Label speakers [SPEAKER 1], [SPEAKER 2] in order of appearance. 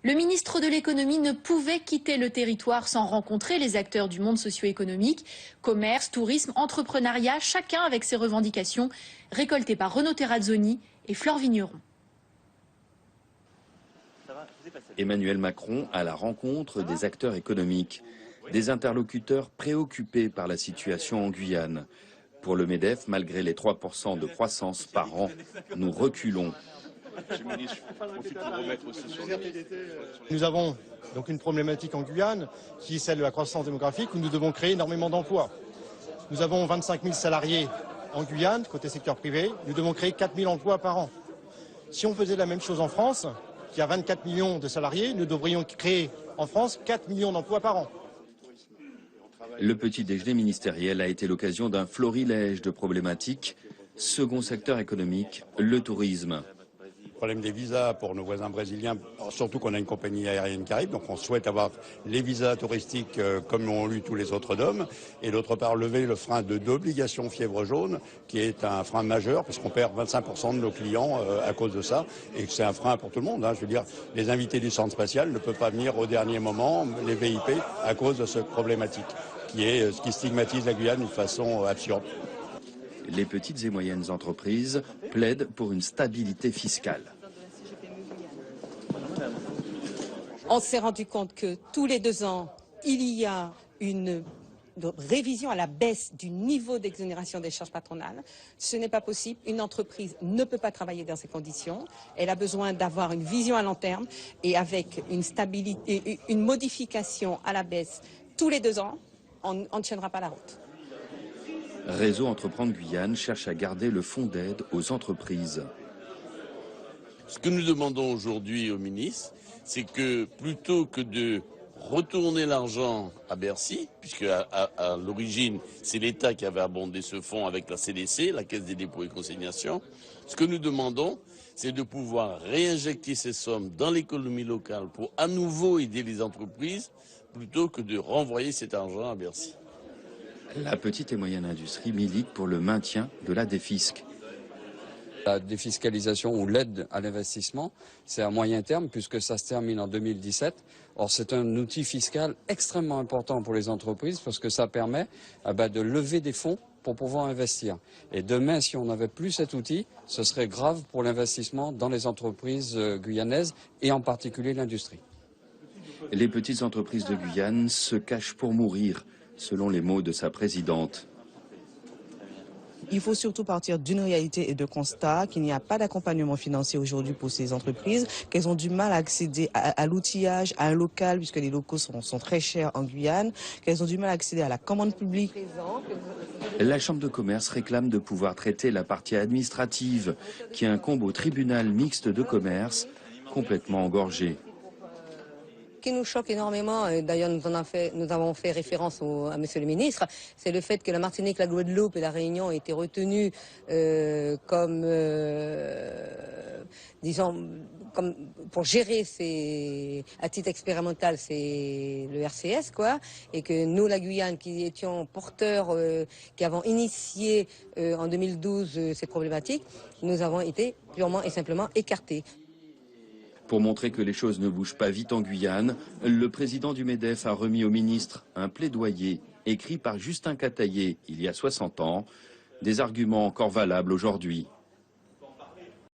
[SPEAKER 1] Le ministre de l'économie ne pouvait quitter le territoire sans rencontrer les acteurs du monde socio-économique. Commerce, tourisme, entrepreneuriat, chacun avec ses revendications, récoltées par Renaud Terrazzoni et Flore Vigneron.
[SPEAKER 2] Emmanuel Macron à la rencontre des acteurs économiques, des interlocuteurs préoccupés par la situation en Guyane. Pour le MEDEF, malgré les 3% de croissance par an, nous reculons.
[SPEAKER 3] Nous avons donc une problématique en Guyane qui est celle de la croissance démographique où nous devons créer énormément d'emplois. Nous avons 25 000 salariés en Guyane, côté secteur privé. Nous devons créer 4 000 emplois par an. Si on faisait la même chose en France, qui a 24 millions de salariés, nous devrions créer en France 4 millions d'emplois par an.
[SPEAKER 2] Le petit déjeuner ministériel a été l'occasion d'un florilège de problématiques. Second secteur économique, le tourisme.
[SPEAKER 4] Le problème des visas pour nos voisins brésiliens, surtout qu'on a une compagnie aérienne qui arrive, donc on souhaite avoir les visas touristiques comme l'ont eu tous les autres DOM, et d'autre part lever le frein d'obligation fièvre jaune, qui est un frein majeur, parce qu'on perd 25% de nos clients à cause de ça, et c'est un frein pour tout le monde. Je veux dire, les invités du centre spatial ne peuvent pas venir au dernier moment, les VIP, à cause de cette problématique, qui est ce qui stigmatise la Guyane d'une façon absurde.
[SPEAKER 2] Les petites et moyennes entreprises plaident pour une stabilité fiscale.
[SPEAKER 5] On s'est rendu compte que tous les 2 ans, il y a une révision à la baisse du niveau d'exonération des charges patronales. Ce n'est pas possible. Une entreprise ne peut pas travailler dans ces conditions. Elle a besoin d'avoir une vision à long terme et avec une stabilité, une modification à la baisse tous les 2 ans, on ne tiendra pas la route.
[SPEAKER 2] Réseau Entreprendre Guyane cherche à garder le fonds d'aide aux entreprises.
[SPEAKER 6] Ce que nous demandons aujourd'hui au ministre, c'est que plutôt que de retourner l'argent à Bercy, puisque à l'origine, c'est l'État qui avait abondé ce fonds avec la CDC, la Caisse des dépôts et consignations, ce que nous demandons, c'est de pouvoir réinjecter ces sommes dans l'économie locale pour à nouveau aider les entreprises, plutôt que de renvoyer cet argent à Bercy.
[SPEAKER 2] La petite et moyenne industrie milite pour le maintien de la défisque.
[SPEAKER 7] La défiscalisation ou l'aide à l'investissement, c'est à moyen terme puisque ça se termine en 2017. Or, c'est un outil fiscal extrêmement important pour les entreprises parce que ça permet de lever des fonds pour pouvoir investir. Et demain, si on n'avait plus cet outil, ce serait grave pour l'investissement dans les entreprises guyanaises et en particulier l'industrie.
[SPEAKER 2] Les petites entreprises de Guyane se cachent pour mourir, selon les mots de sa présidente.
[SPEAKER 8] Il faut surtout partir d'une réalité et de constat qu'il n'y a pas d'accompagnement financier aujourd'hui pour ces entreprises, qu'elles ont du mal à accéder à l'outillage, à un local, puisque les locaux sont très chers en Guyane, qu'elles ont du mal à accéder à la commande publique.
[SPEAKER 2] La Chambre de commerce réclame de pouvoir traiter la partie administrative qui incombe au tribunal mixte de commerce, complètement engorgé.
[SPEAKER 5] Ce qui nous choque énormément, d'ailleurs nous avons fait référence à Monsieur le ministre, c'est le fait que la Martinique, la Guadeloupe et la Réunion ont été retenues comme pour gérer à titre expérimental, c'est le RCS et que nous, la Guyane, qui étions porteurs, qui avons initié en 2012 ces problématiques, nous avons été purement et simplement écartés.
[SPEAKER 2] Pour montrer que les choses ne bougent pas vite en Guyane, le président du MEDEF a remis au ministre un plaidoyer écrit par Justin Cataillé il y a 60 ans, des arguments encore valables aujourd'hui.